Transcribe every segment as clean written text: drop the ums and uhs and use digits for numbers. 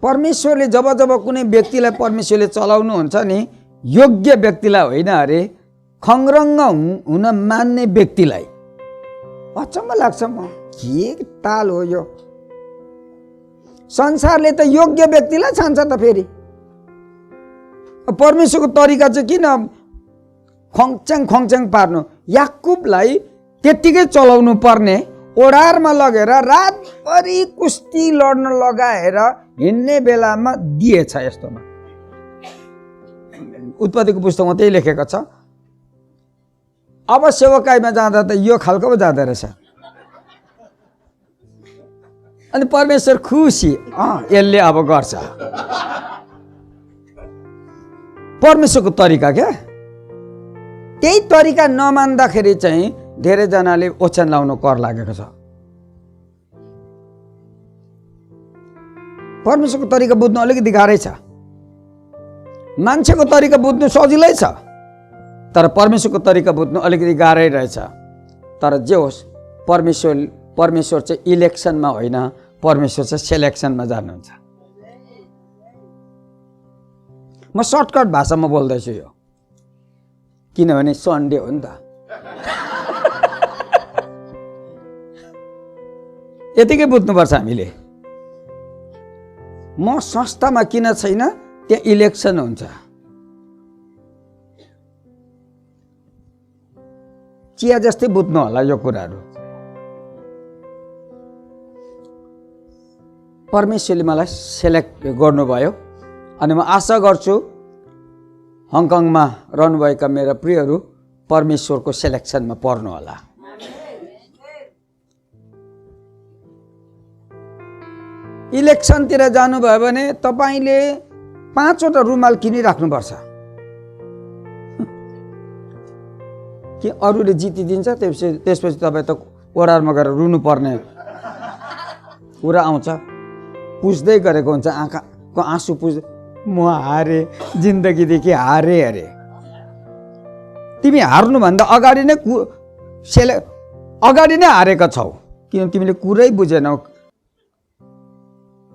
परमेश्वरले जब जब कुनै व्यक्तिलाई परमेश्वरले चलाउनुहुन्छ नि, योग्य व्यक्तिलाई होइन अरे, खङ्ग्रङ्ग हुन मान्ने व्यक्तिलाई। अचम्म लाग्छ म, के ताल हो यो? संसारले त योग्य व्यक्तिलाई छान्छ त फेरि। परमेश्वरको तरिका चाहिँ किन खङच्याङ खङच्याङ पार्नु? याकुबलाई त्यत्तिकै चलाउनु पर्ने, ओडारमा लगेर रातभरि कुस्ती लड्न लगाएर हिँड्ने बेलामा दिएछ। यस्तोमा उत्पत्तिको पुस्तकमा त्यही लेखेको छ। अब सेवकाईमा जाँदा त यो खालको पो जाँदो रहेछ। अनि परमेश्वर खुसी, यसले अब गर्छ। परमेश्वरको तरिका क्या। त्यही तरिका नमान्दाखेरि चाहिँ धेरैजनाले ओछ्यान लाउनु कर लागेको छ। परमेश्वरको तरिका बुझ्नु अलिकति गाह्रै छ। मान्छेको तरिका बुझ्नु सजिलै छ, तर परमेश्वरको तरिका बुझ्नु अलिकति गाह्रै रहेछ। तर जे होस्, परमेश्वर चाहिँ इलेक्सनमा होइन, परमेश्वर चाहिँ सेलेक्सनमा जानुहुन्छ। म सर्टकट भाषामा बोल्दैछु यो, किनभने सन्डे हो नि त। यतिकै बुझ्नुपर्छ हामीले। म संस्थामा किन छैन, त्यहाँ इलेक्सन हुन्छ। चिया जस्तै बुझ्नु होला यो कुराहरू। परमेश्वरले मलाई सेलेक्ट गर्नुभयो, अनि म आशा गर्छु हङकङमा रहनुभएका मेरा प्रियहरू परमेश्वरको सेलेक्सनमा पर्नु होला। इलेक्सनतिर जानुभयो भने तपाईँले 5वटा रुमाल किनिराख्नुपर्छ कि अरूले जितिदिन्छ, त्यसपछि तपाईँ त ओडारमा गएर रुनुपर्ने कुरा आउँछ। पुज्दै गरेको हुन्छ, आँखाको आँसु पुज्दै, म हारे, जिन्दगीदेखि हारे अरे। तिमी हार्नुभन्दा अगाडि नै अगाडि नै हारेका छौ, किन तिमीले कुरै बुझेनौ।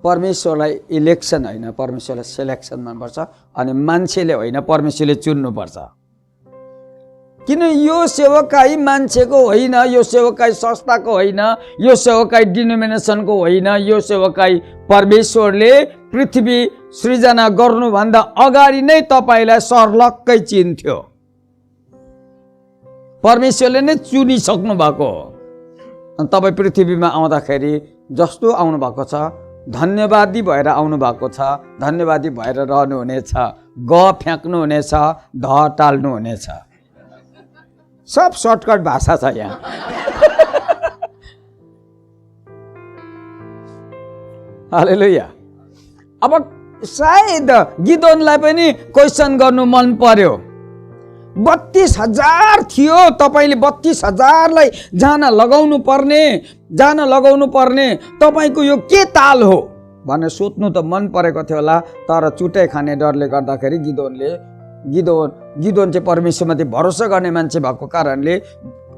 परमेश्वरलाई इलेक्सन होइन, परमेश्वरलाई सेलेक्सन मनपर्छ। अनि मान्छेले होइन, परमेश्वरले चुन्नुपर्छ। किन यो सेवकाई मान्छेको होइन, यो सेवकाई संस्थाको होइन, यो सेवकाई डिनोमिनेसनको होइन, यो सेवकाई परमेश्वरले पृथ्वी सृजना गर्नुभन्दा अगाडि नै तपाईँलाई सर्लक्कै चिन्थ्यो। परमेश्वरले नै चुनिसक्नु भएको हो। अनि तपाईँ पृथ्वीमा आउँदाखेरि जस्तो आउनु भएको छ, धन्यवादी भएर आउनु भएको छ, धन्यवादी भएर रहनुहुनेछ। ग फ्याँक्नुहुनेछ, ध टाल्नुहुनेछ। सब सर्टकट भाषा छ यहाँ। हालेलुया। अब सायद गिदोनलाई पनि क्वेसन गर्नु मन पर्यो। 32,000 थियो, तपाईँले 32,000लाई जान लगाउनु पर्ने तपाईँको यो के ताल हो भनेर सोध्नु त मन परेको थियो होला। तर चुटाइ खाने डरले गर्दाखेरि गिदोन चाहिँ परमेश्वरमाथि भरोसा गर्ने मान्छे भएको कारणले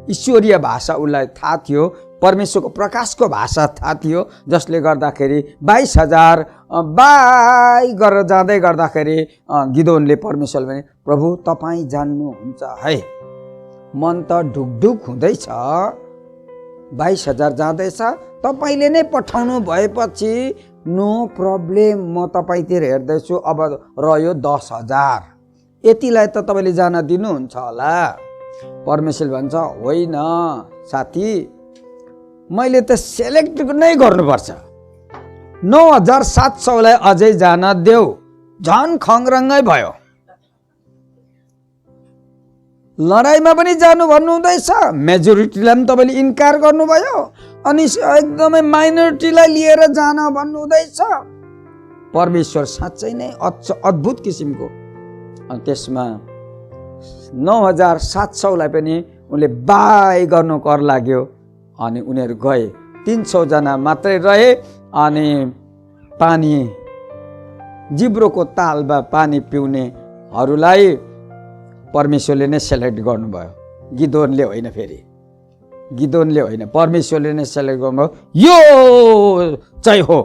ईश्वरीय भाषा उसलाई थाहा थियो, परमेश्वरको प्रकाशको भाषा थाहा थियो, जसले गर्दाखेरि 22,000 गरेर जाँदै गर्दाखेरि गिदोनले परमेश्वरले भने, प्रभु तपाईँ जान्नुहुन्छ है, मन त ढुकढुक हुँदैछ, 22,000 जाँदैछ, तपाईँले नै पठाउनु भएपछि नो प्रब्लम, म तपाईँतिर हेर्दैछु। अब रह्यो 10,000, यतिलाई त तपाईँले जान दिनुहुन्छ होला। परमेश्वरले भन्छ, होइन साथी, मैले त सेलेक्ट नै गर्नुपर्छ। 9,700लाई अझै जान देऊ। झन् खङ्ग्रङ्गै भयो। लडाइँमा पनि जानु भन्नुहुँदैछ, मेजोरिटीलाई पनि तपाईँले इन्कार गर्नुभयो, अनि एकदमै माइनोरिटीलाई लिएर जान भन्नुहुँदैछ। परमेश्वर साँच्चै नै अद्भुत किसिमको। अनि त्यसमा 9,700लाई पनि उनले बाई गर्नु कर लाग्यो। अनि उनीहरू गए, 300 जना मात्रै रहे। अनि पानी जिब्रोको तालमा पानी पिउनेहरूलाई परमेश्वरले नै सेलेक्ट गर्नुभयो, गिदोनले होइन। फेरि गिदोनले होइन, परमेश्वरले नै सेलेक्ट गर्नुभयो। यो चाहिँ हो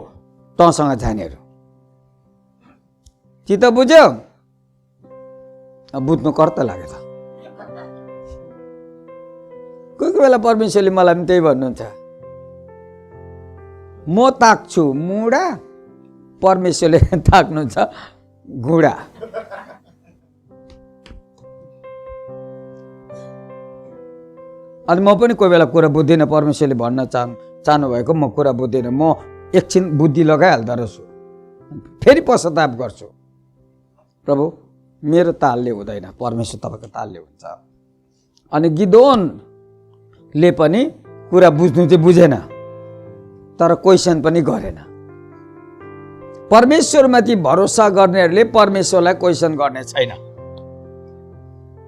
तँसँग जानेहरू। चित्त बुझ्यो? बुझ्नु कर्त लाग्यो त। कोही कोही बेला परमेश्वरले मलाई पनि त्यही भन्नुहुन्छ, म ताक्छु मुडा, परमेश्वरले ताक्नुहुन्छ घुडा। अनि म पनि कोही बेला कुरा बुझ्दिनँ, परमेश्वरले भन्न चाहनु भएको म कुरा बुझ्दिनँ, म एकछिन बुद्धि लगाइहाल्दो रहेछु, फेरि पश्चाताप गर्छु, प्रभु मेरो तालले हुँदैन, परमेश्वर तपाईँको तालले हुन्छ। अनि गिदोनले पनि कुरा बुझ्नु चाहिँ बुझेन, तर क्वेसन पनि गरेन। परमेश्वरमाथि भरोसा गर्नेहरूले परमेश्वरलाई क्वेसन गर्ने छैन।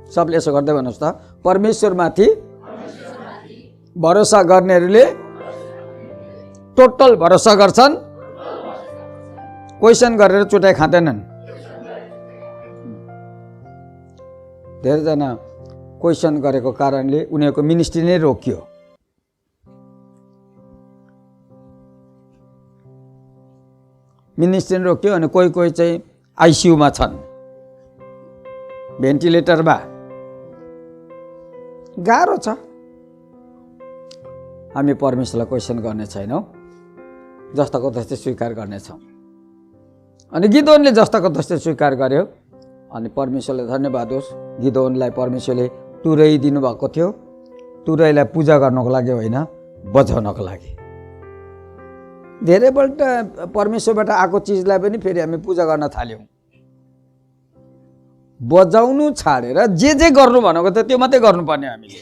सबले यसो गर्दै भन्नुहोस् त, परमेश्वरमाथि भरोसा गर्नेहरूले टोटल भरोसा गर्छन्, क्वेसन गरेर चुटाइ खाँदैनन्। धेरैजना क्वेसन गरेको कारणले उनीहरूको मिनिस्ट्री नै रोकियो। मिनिस्ट्री रोक्यो। अनि कोही कोही चाहिँ आइसियुमा छन्, भेन्टिलेटरमा। गाह्रो छ। हामी परमेश्वरलाई क्वेसन गर्ने छैनौँ, जस्ताको तस्तै स्वीकार गर्नेछौँ। अनि गिदोनले जस्ताको तस्तै स्वीकार गर्यो। अनि परमेश्वरले धन्यवाद होस्, गिदोनलाई परमेश्वरले तुरै दिनुभएको थियो, तुरैलाई पूजा गर्नको लागि होइन, बजाउनको लागि। धेरैपल्ट परमेश्वरबाट आएको चिजलाई पनि फेरि हामी पूजा गर्न थाल्यौँ। बजाउनु छाडेर जे गर्नु भनेको त त्यो मात्रै गर्नुपर्ने हामीले।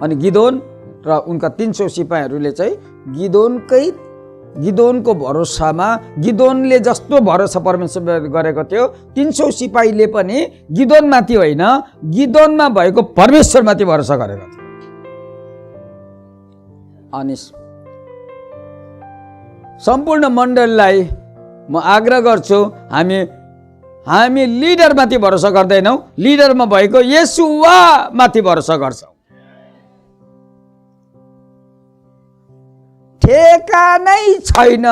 अनि गिदोन र उनका 300 सिपाहीहरूले चाहिँ गिदोनको भरोसामा, गिदोनले जस्तो भरोसा परमेश्वर गरेको थियो, 300 सिपाहीले पनि गिदोनमाथि होइन, गिदोनमा भएको परमेश्वरमाथि भरोसा गरेको थियो। अनि सम्पूर्ण मण्डलीलाई म आग्रह गर्छु, हामी लिडरमाथि भरोसा गर्दैनौँ, लिडरमा भएको येशूवामाथि भरोसा गर्छौँ। ठेकानै छैन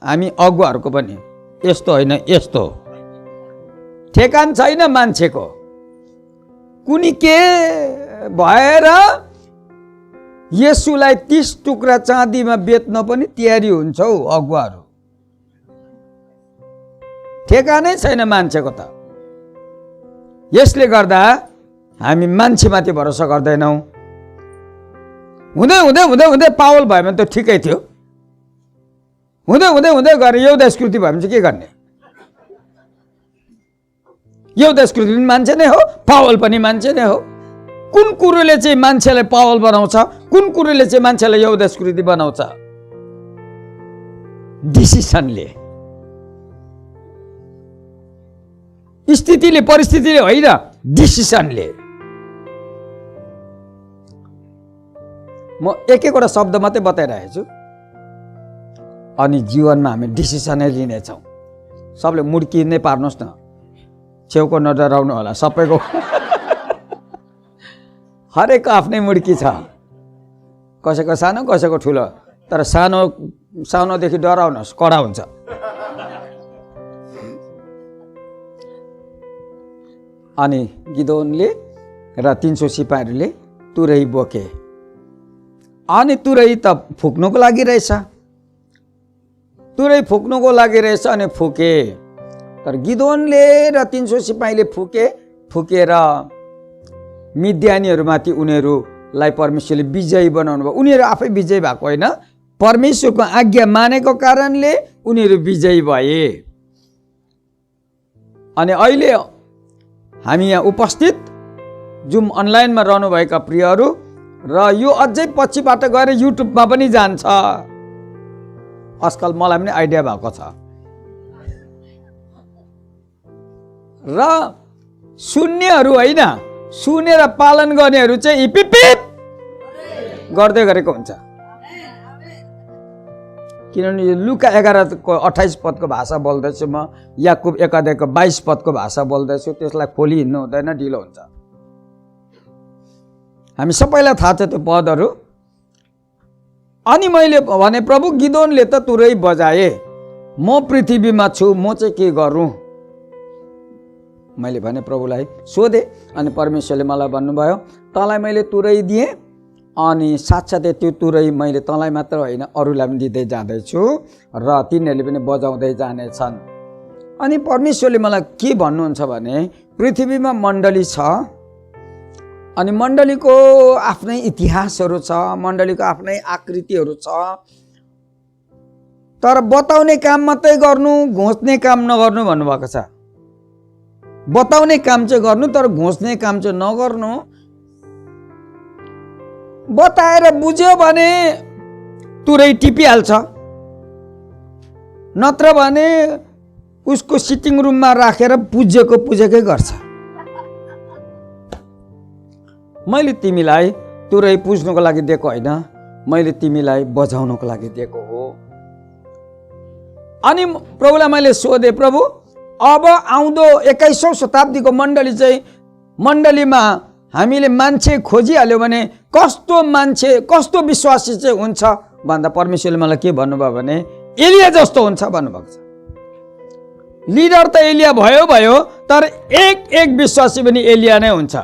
हामी अगुवाहरूको पनि, यस्तो होइन यस्तो ठेकान छैन मान्छेको। कुनी के भएर येशूलाई 30 टुक्रा चाँदीमा बेच्न पनि तयारी हुन्छ हौ अगुवाहरू। ठेकानै छैन मान्छेको त। यसले गर्दा हामी मान्छेमाथि भरोसा गर्दैनौँ। हुँदै हुँदै हुँदै हुँदै पावल भयो भने त ठिकै थियो, हुँदै हुँदै हुँदै गएर यहुदा स्कृति भयो भने चाहिँ के गर्ने? यहुदा स्कृति पनि मान्छे नै हो, पावल पनि मान्छे नै हो। कुन कुरोले चाहिँ मान्छेलाई पावल बनाउँछ, कुन कुरोले चाहिँ मान्छेलाई यहुदा स्कृति बनाउँछ? डिसिसनले, स्थितिले, परिस्थितिले होइन, डिसिसनले। म एक-एकवटा शब्द मात्रै बताइरहेको छु। अनि जीवनमा हामी डिसिसनै लिनेछौँ। सबले मुड्की नै पार्नुहोस् न, छेउको नडराउनु होला, सबैको हरेकको आफ्नै मुड्की छ, कसैको सानो कसैको ठुलो। तर सानोदेखि डराउनुहोस्, कडा हुन्छ। अनि गिदोनले र 300 सिपाहीहरूले तुरै बोके। अनि तुरै त फुक्नुको लागि रहेछ, तुरै फुक्नुको लागि रहेछ। अनि फुके। तर गिदोनले र 300 सिपाहीले फुकेर मिद्यानीहरूमाथि उनीहरूलाई परमेश्वरले विजयी बनाउनु भयो। उनीहरू आफै विजयी भएको होइन, परमेश्वरको आज्ञा मानेको कारणले उनीहरू विजयी भए। अनि अहिले हामी यहाँ उपस्थित, जुम अनलाइनमा रहनुभएका प्रियहरू, र यो अझै पछिबाट गएर युट्युबमा पनि जान्छ। आजकल मलाई पनि आइडिया भएको छ। र सुन्नेहरू होइन, सुनेर पालन गर्नेहरू चाहिँ हिपिपिप गर्दै गरेको हुन्छ। किनभने लुका 11को 28 पदको भाषा बोल्दैछु म, याकुब 1 अध्यायको 22 पदको भाषा बोल्दैछु। त्यसलाई खोली हिँड्नु हुँदैन, ढिलो हुन्छ। हामी सबैलाई थाहा छ त्यो पदहरू। अनि मैले भने प्रभु गिदोनले त तुरै बजाए, म पृथ्वीमा छु, म चाहिँ के गरौँ? मैले भने प्रभुलाई सोधेँ अनि परमेश्वरले मलाई भन्नुभयो, तँलाई मैले तुरै दिएँ अनि साथसाथै त्यो तुरै मैले तँलाई मात्र होइन अरूलाई पनि दिँदै जाँदैछु र तिनीहरूले पनि बजाउँदै जानेछन्। अनि परमेश्वरले मलाई के भन्नुहुन्छ भने पृथ्वीमा मण्डली छ अनि मण्डलीको आफ्नै इतिहासहरू छ, मण्डलीको आफ्नै आकृतिहरू छ, तर बताउने काम मात्रै गर्नु, घोच्ने काम नगर्नु भन्नुभएको छ। बताउने काम चाहिँ गर्नु तर घोच्ने काम चाहिँ नगर्नु। बताएर बुझ्यो भने तुरै टिपिहाल्छ, नत्र भने उसको सिटिङ रुममा राखेर पुजेकै गर्छ। मैले तिमीलाई तुरै पुज्नुको लागि दिएको होइन, मैले तिमीलाई बजाउनको लागि दिएको हो। अनि प्रभुलाई मैले सोधेँ, प्रभु अब आउँदो 21औं शताब्दीको मण्डली चाहिँ मण्डलीमा हामीले मान्छे खोजिहाल्यो भने कस्तो मान्छे कस्तो विश्वासी चाहिँ हुन्छ भन्दा परमेश्वरले मलाई के भन्नुभयो भने एलिया जस्तो हुन्छ भन्नुभएको छ। लिडर त एलिया भयो तर एक विश्वासी पनि एलिया नै हुन्छ।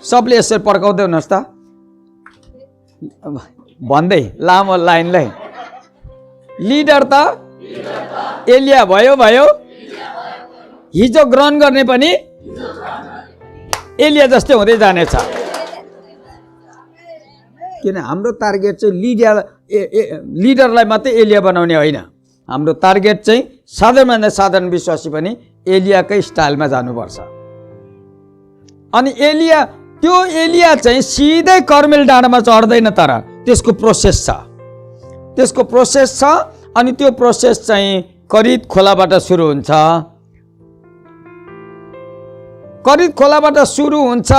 सबले यसरी पड्काउँदै हुनुहोस् त भन्दै लामो लाइनलाई। लिडर त एलिया भयो, हिजो ग्रहण गर्ने पनि एलिया जस्तै हुँदै जानेछ। किन हाम्रो टार्गेट चाहिँ लिडरलाई मात्रै एलिया बनाउने होइन, हाम्रो टार्गेट चाहिँ साधारणभन्दा साधारण विश्वासी पनि एलियाकै स्टाइलमा जानुपर्छ। अनि त्यो एलिया चाहिँ सिधै कर्मेल डाँडामा चढ्दैन, तर त्यसको प्रोसेस छ। अनि त्यो प्रोसेस चाहिँ करित खोलाबाट सुरु हुन्छ। करित खोलाबाट सुरु हुन्छ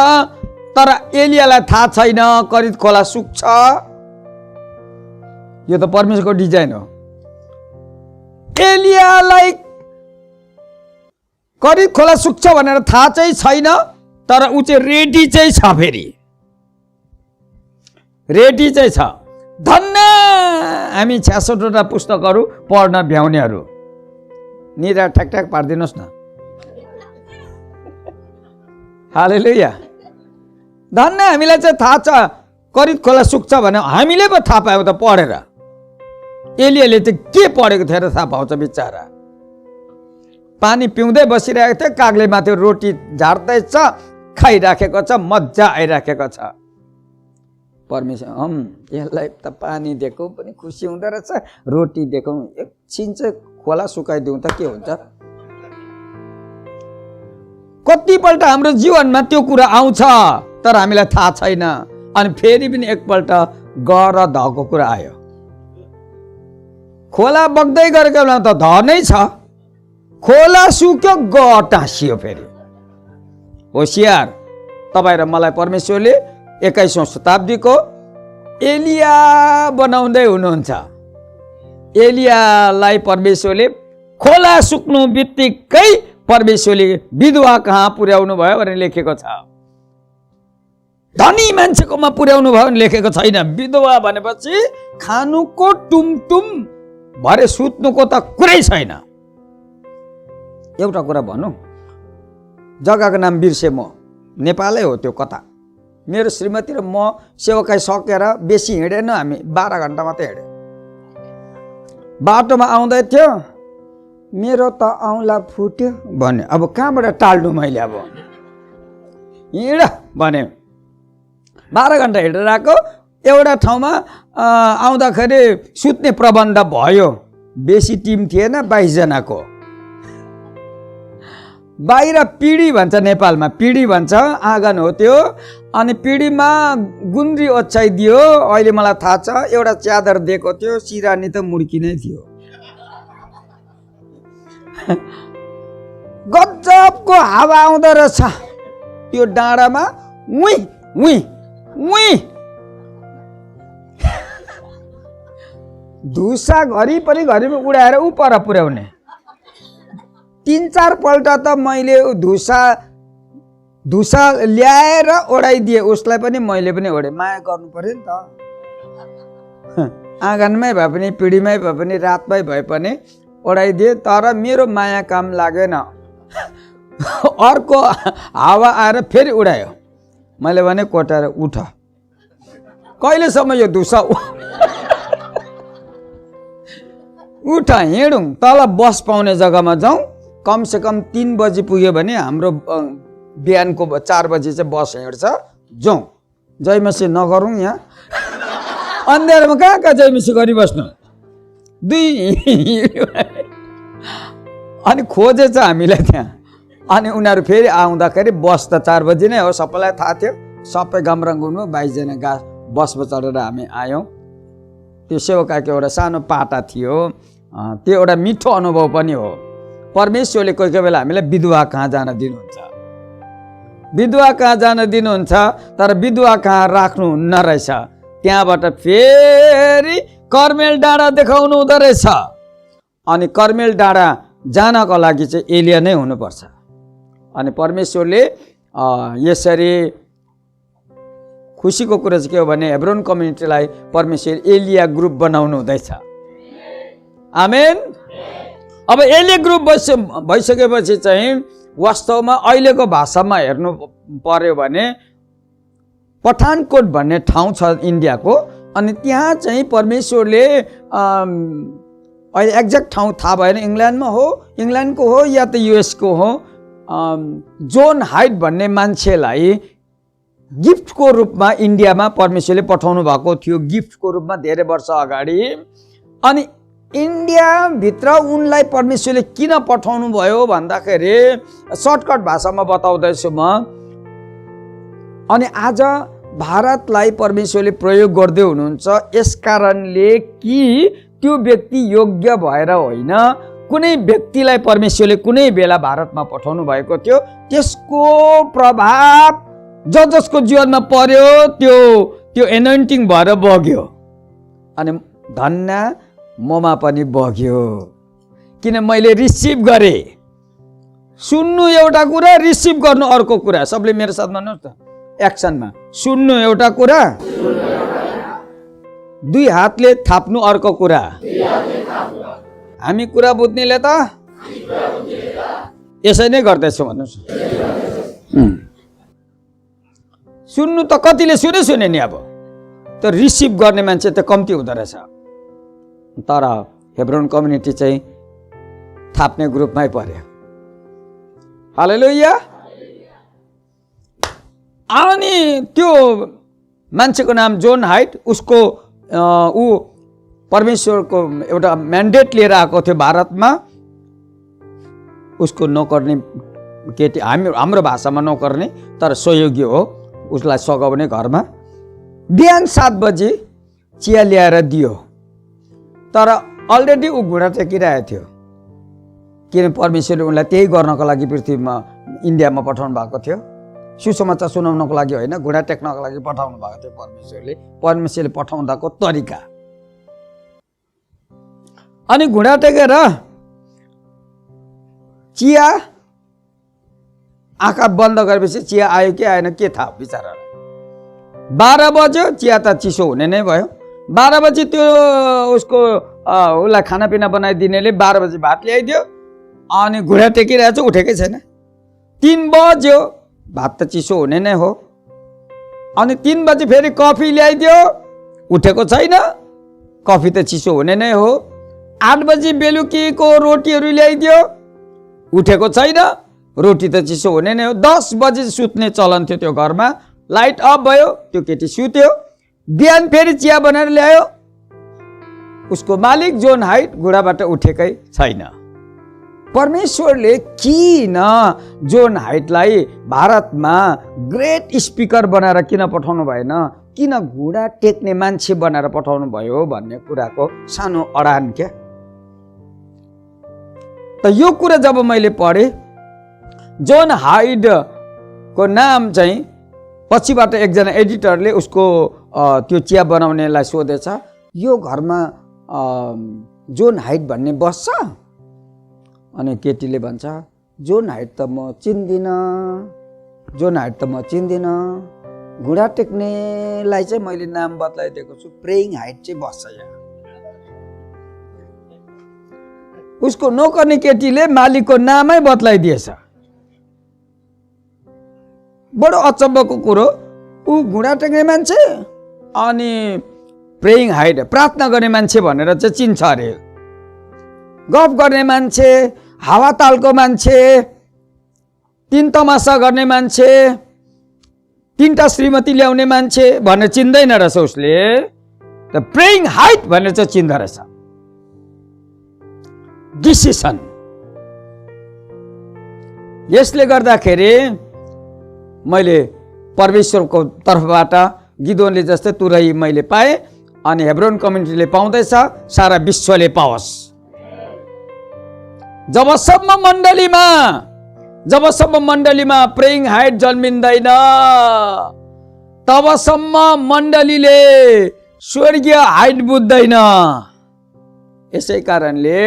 तर एलियालाई थाहा छैन करित खोला सुक्छ। यो त परमेश्वरको डिजाइन हो। एलियालाई करित खोला सुक्छ भनेर थाहा चाहिँ छैन, तर ऊ चाहिँ रेडी चाहिँ छ। फेरि रेडी चाहिँ छ। धन्य हामी 66वटा पुस्तकहरू पढ्न भ्याउनेहरू। निरा ठ्याक पारिदिनुहोस् न। हालेलुया। धन्य हामीलाई चाहिँ थाहा छ करित खोला सुक्छ भने हामीले पो थाहा पायौँ त पढेर। एलियाले चाहिँ के पढेको थियो र थाहा पाउँछ बिचारा। पानी पिउँदै बसिरहेको थियो, कागले माथि रोटी झार्दैछ, खाइराखेको छ, मजा आइराखेको छ। परमेश्वर यसलाई त पानी दिएको पनि खुसी हुँदो रहेछ, रोटी दिएको एकछिन चाहिँ खोला सुकाइदिउँ त के हुन्छ। कतिपल्ट हाम्रो जीवनमा त्यो कुरा आउँछ तर हामीलाई थाहा छैन। अनि फेरि पनि एकपल्ट गर धको कुरा आयो। खोला बग्दै गरेको बेलामा त ध नै छ, खोला सुक्यो, ग टाँसियो। फेरि होसियार तपाईँ र मलाई परमेश्वरले 21औं शताब्दीको एलिया बनाउँदै हुनुहुन्छ। एलियालाई परमेश्वरले खोला सुक्नु बित्तिकै परमेश्वरले विधवा कहाँ पुर्याउनु भयो भनेर लेखेको छ। धनी मान्छेकोमा पुर्याउनु भयो भने लेखेको छैन। विधवा भनेपछि खानुको टुमटुम भरे सुत्नुको त कुरै छैन। एउटा कुरा भनौँ, जग्गाको नाम बिर्से, म नेपालै हो त्यो कथा। मेरो श्रीमती र म सेवाकाई सकेर बेसी हिँडेन, हामी 12 घन्टा मात्रै हिँड्यो। बाटोमा आउँदै थियो, मेरो त औँला फुट्यो भन्यो। अब कहाँबाट टाल्नु मैले? अब हिँड भने 12 घन्टा हिँडेर आएको। एउटा ठाउँमा आउँदाखेरि सुत्ने प्रबन्ध भयो। बेसी टिम थिएन, 22 जनाको। बाहिर पिँढी भन्छ, नेपालमा पिँढी भन्छ, आँगन हो त्यो। अनि पिँढीमा गुन्द्री ओछ्याइदियो। अहिले मलाई थाहा छ एउटा च्यादर दिएको थियो, सिरानी त मुड्की नै थियो। गजबको हावा आउँदो रहेछ त्यो डाँडामा। उही उही उही धुसा घरि उडाएर ऊ पर पुर्याउने। 3-4 पल्ट त मैले धुसा ल्याएर ओढाइदिएँ। उसलाई पनि मैले पनि ओढेँ। माया गर्नु पर्यो नि त। आँगनमै भए पनि, पिँढीमै भए पनि, रातमै भए पनि ओढाइदिए, तर मेरो माया काम लागेन। अर्को हावा आएर फेरि उडायो। मैले भने कोटाएर उठ, कहिलेसम्म यो धुसा उठ हिँडौँ, तल बस पाउने जग्गामा जाउँ। कमसेकम 3 बजी पुग्यो भने हाम्रो बिहानको 4 बजी चाहिँ बस हिँड्छ, जाउँ। जयमसी नगरौँ यहाँ अन्धारमा कहाँ जयमसी गरिबस्नु। 2 अनि खोजेछ हामीलाई त्यहाँ। अनि उनीहरू फेरि आउँदाखेरि बस त 4 बजी नै हो, सबैलाई थाहा थियो। सबै गमरङ्गुमा 22 जना बसमा चढेर हामी आयौँ। त्यो सेवकाको एउटा सानो पाटा थियो, त्यो एउटा मिठो अनुभव पनि हो। परमेश्वरले कोही कोही बेला हामीलाई विधवा कहाँ जान दिनुहुन्छ, विधवा कहाँ जान दिनुहुन्छ, तर विधवा कहाँ राख्नुहुन्न रहेछ। त्यहाँबाट फेरि कर्मेल डाँडा देखाउनु हुँदो रहेछ। अनि कर्मेल डाँडा जानको लागि चाहिँ एलिया नै हुनुपर्छ। अनि परमेश्वरले यसरी खुसीको कुरा चाहिँ के हो भने हेब्रोन कम्युनिटीलाई परमेश्वर एलिया ग्रुप बनाउनु हुँदैछ। आमेन। अब एलिया ग्रुप भइसकेपछि चाहिँ वास्तवमा अहिलेको भाषामा हेर्नु पर्यो भने पठानकोट भन्ने ठाउँ छ इन्डियाको। अनि त्यहाँ चाहिँ परमेश्वरले अहिले एक्ज्याक्ट ठाउँ थाहा भएन, इङ्ल्यान्डको हो या त युएसको हो, जोन हाइट भन्ने मान्छेलाई गिफ्टको रूपमा इन्डियामा परमेश्वरले पठाउनु भएको थियो, गिफ्टको रूपमा धेरै वर्ष अगाडि। अनि इन्डियाभित्र उनलाई परमेश्वरले किन पठाउनु भयो भन्दाखेरि सर्टकट भाषामा बताउँदैछु म। अनि आज भारतलाई परमेश्वरले प्रयोग गर्दै हुनुहुन्छ यस कारणले कि त्यो व्यक्ति योग्य भएर होइन, कुनै व्यक्तिलाई परमेश्वरले कुनै बेला भारतमा पठाउनु भएको थियो, त्यसको प्रभाव जसको जीवनमा पर्यो त्यो एनोइन्टिङ भएर बग्यो। अनि धन्य ममा पनि बग्यो, किन मैले रिसिभ गरेँ। सुन्नु एउटा कुरा, रिसिभ गर्नु अर्को कुरा। सबले मेरो साथ भन्नुहोस् त एक्सनमा, सुन्नु एउटा कुरा, 2 हातले थाप्नु अर्को कुरा। हामी कुरा बुझ्नेले त यसै नै गर्दैछौँ भन्नुहोस्। सुन्नु त कतिले सुने नि, अब त रिसिभ गर्ने मान्छे त कम्ती हुँदो रहेछ। तर हेब्रोन कम्युनिटी चाहिँ थाप्ने ग्रुपमै पर्यो। हालेलुया। अनि त्यो मान्छेको नाम जोन हाइट, उसको ऊ परमेश्वरको एउटा म्यान्डेट लिएर आएको थियो भारतमा। उसको नोकर्ने केटी, हाम्रो भाषामा नोकर्ने तर सहयोगी हो, उसलाई सघाउने घरमा। बिहान 7 बजी चिया ल्याएर दियो, तर अलरेडी ऊ घुँडा टेकिरहेको थियो, किन परमेश्वरले उनलाई त्यही गर्नको लागि पृथ्वीमा इन्डियामा पठाउनु भएको थियो। सुसमाचार सुनाउनको लागि होइन, घुँडा टेक्नको लागि पठाउनु भएको थियो परमेश्वरले पठाउँदाको तरिका। अनि घुँडा टेकेर चिया आँखा बन्द गरेपछि चिया आयो कि आएन के थाहा बिचरा। 12 बज्यो, चिया त चिसो हुने नै भयो। 12 बजी त्यो उसको उसलाई खानापिना बनाइदिनेले 12 बजी भात ल्याइदियो। अनि घुँडा टेकिरहेको छ, उठेकै छैन। 3 बज्यो, भात त चिसो हुने नै हो। अनि 3 बजी फेरि कफी ल्याइदियो, उठेको छैन, कफी त चिसो हुने नै हो। 8 बजी बेलुकीको रोटीहरू ल्याइदियो, उठेको छैन, रोटी त चिसो हुने नै हो। 10 बजी सुत्ने चलन थियो त्यो घरमा, लाइट अफ भयो, त्यो केटी सुत्यो। बिहान फेरि चिया बनाएर ल्यायो, उसको मालिक जोन हाइट घुँडाबाट उठेकै छैन। परमेश्वरले किन जोन हाइटलाई भारतमा ग्रेट स्पिकर बनाएर किन पठाउनु भएन, किन घुँडा टेक्ने मान्छे बनाएर पठाउनु भयो भन्ने कुराको सानो अडान क्या। त यो कुरा जब मैले पढेँ, जोन हाइडको नाम चाहिँ पछिबाट एकजना एडिटरले उसको त्यो चिया बनाउनेलाई सोधेछ, यो घरमा जोन हाइट भन्ने बस्छ? अनि केटीले भन्छ, जोन हाइट त म चिन्दिनँ, जोन हाइट त म चिन्दिनँ। घुँडा टेक्नेलाई चाहिँ मैले नाम बदलाइदिएको छु, प्रेइङ हाइट चाहिँ बस्छ यहाँ। उसको नोकर्ने केटीले मालिकको नामै बदलाइदिएछ। बडो अचम्मको कुरो, ऊ घुँडा टेक्ने मान्छे अनि प्रेइङ हाइट प्रार्थना गर्ने मान्छे भनेर चाहिँ चिन्छ अरे। गफ गर्ने मान्छे, हावातालको मान्छे, तीन तमासा गर्ने मान्छे, तीनटा श्रीमती ल्याउने मान्छे भनेर चिन्दैन रहेछ उसले। त प्रेइङ हाइट भनेर चाहिँ चिन्दो रहेछ। डिसिसन। यसले गर्दाखेरि मैले परमेश्वरको तर्फबाट गिदोनले जस्तै तुरही मैले पाएँ अनि हेब्रोन कम्युनिटीले पाउँदैछ, सारा विश्वले पाओस्। जबसम्म मण्डलीमा प्रेइङ हाइट जन्मिँदैन तबसम्म मण्डलीले स्वर्गीय हाइट बुझ्दैन। यसै कारणले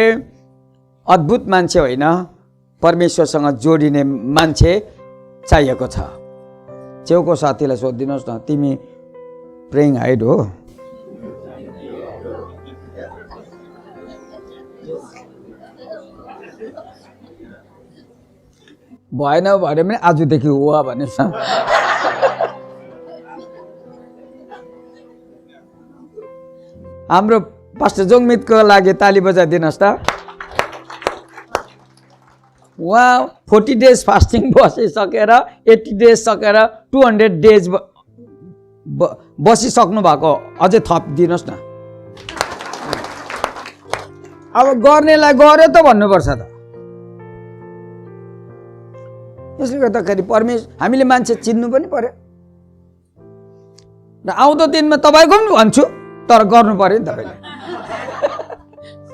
अद्भुत मान्छे होइन, परमेश्वरसँग जोडिने मान्छे चाहिएको छ। छेउको साथीलाई सोधिदिनुहोस् न, तिमी प्रेइङ हाइट हो? भएन भने पनि आजदेखि हो भने हाम्रो पास्टर जोङमितको लागि ताली बजाइदिनुहोस् त। उहाँ 40 डेज फास्टिङ बसिसकेर 80 डेज सकेर 200 डेज बसिसक्नु भएको, अझै थपिदिनुहोस् न। अब गर्नेलाई गर्यो त भन्नुपर्छ त। यसले गर्दाखेरि हामीले मान्छे चिन्नु पनि पर्यो र आउँदो दिनमा तपाईँको पनि भन्छु, तर गर्नु पर्यो नि तपाईँले।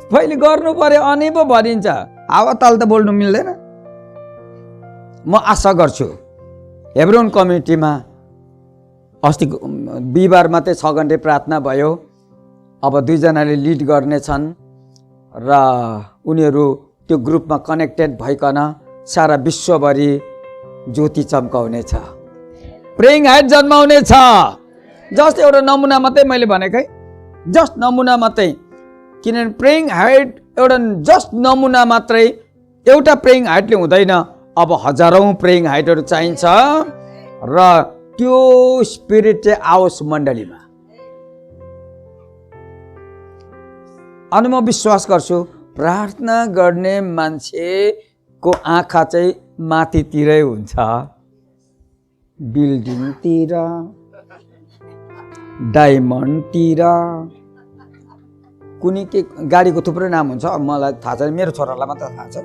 पहिले गर्नु पर्यो अनि पो भनिन्छ। हावाताल त बोल्नु मिल्दैन। म आशा गर्छु हेब्रोन कम्युनिटीमा अस्ति बिहिबार मात्रै 6 घन्टे प्रार्थना भयो। अब 2 जनाले लिड गर्नेछन् र उनीहरू त्यो ग्रुपमा कनेक्टेड भइकन सारा विश्वभरि ज्योति चम्काउने छ, प्रेइङ हाइट जन्माउने छ। जस्ट एउटा नमुना मात्रै मैले भनेको है, जस्ट नमुना मात्रै। किनभने प्रेइङ हाइट एउटा जस्ट नमुना मात्रै, एउटा प्रेइङ हाइटले हुँदैन। अब हजारौं प्रेइङ हाइटहरू चाहिन्छ र त्यो स्पिरिट चाहिँ आओस् मण्डलीमा। अनि म विश्वास गर्छु प्रार्थना गर्ने मान्छेको आँखा चाहिँ माथितिरै हुन्छ, बिल्डिङतिर, डायमन्डतिर, कुनै के गाडीको थुप्रै नाम हुन्छ। मलाई थाहा छैन, मेरो छोरालाई मात्र थाहा छ।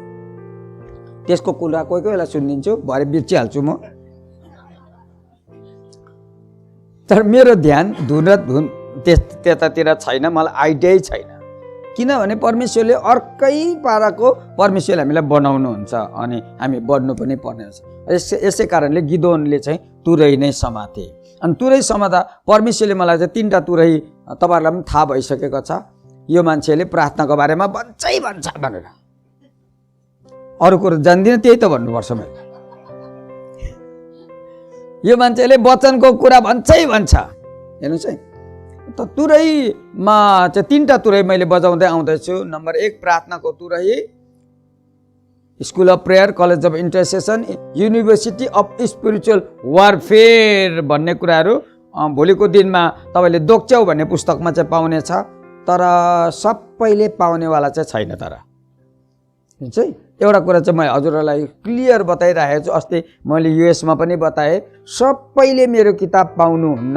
त्यसको कुरा कोही कोही बेला सुनिदिन्छु, भरे बिर्सिहाल्छु म। तर मेरो ध्यान धुन त्यतातिर छैन, मलाई आइडियै छैन। किनभने परमेश्वरले अर्कै पाराको परमेश्वरले हामीलाई बनाउनुहुन्छ अनि हामी बढ्नु पनि पर्ने हुन्छ। यसै कारणले गिदोनले चाहिँ तुरै नै समाते। अनि तुरै समाता परमेश्वरले मलाई चाहिँ 3टा तुरै, तपाईँहरूलाई पनि थाहा भइसकेको छ, यो मान्छेले प्रार्थनाको बारेमा भन्छ भनेर। अरू कुरो जान्दिनँ, त्यही त भन्नुपर्छ मैले। यो मान्छेले वचनको कुरा भन्छ। हेर्नुहोस् है, त तुरैमा चाहिँ 3टा तुरै मैले बजाउँदै आउँदैछु। नम्बर 1 प्रार्थनाको तुरै, school of prayer, college of intercession, university of spiritual warfare भन्ने कुराहरू भोलिको दिनमा तपाईँले दोक्च्याउ भन्ने पुस्तकमा चाहिँ पाउनेछ। तर सबैले पाउनेवाला चाहिँ छैन। तर हुन्छ है, एउटा कुरा चाहिँ मैले हजुरहरूलाई क्लियर बताइरहेको छु। अस्ति मैले युएसमा पनि बताएँ, सबैले मेरो किताब पाउनुहुन्न।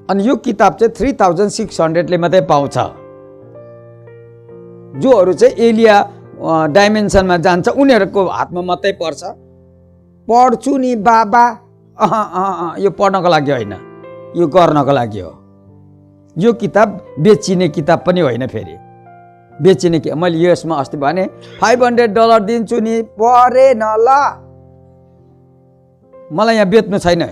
अनि यो किताब चाहिँ 3600ले मात्रै पाउँछ। जोहरू चाहिँ एलिया डाइमेन्सनमा जान्छ उनीहरूको हातमा मात्रै पर्छ। पढ्छु नि बाबा, यो पढ्नको लागि होइन, यो गर्नको लागि हो। यो किताब बेचिने किताब पनि होइन। फेरि बेचिने कि मैले युएसमा अस्ति भने $500 दिन्छु नि, पढेन ल। मलाई यहाँ बेच्नु छैन।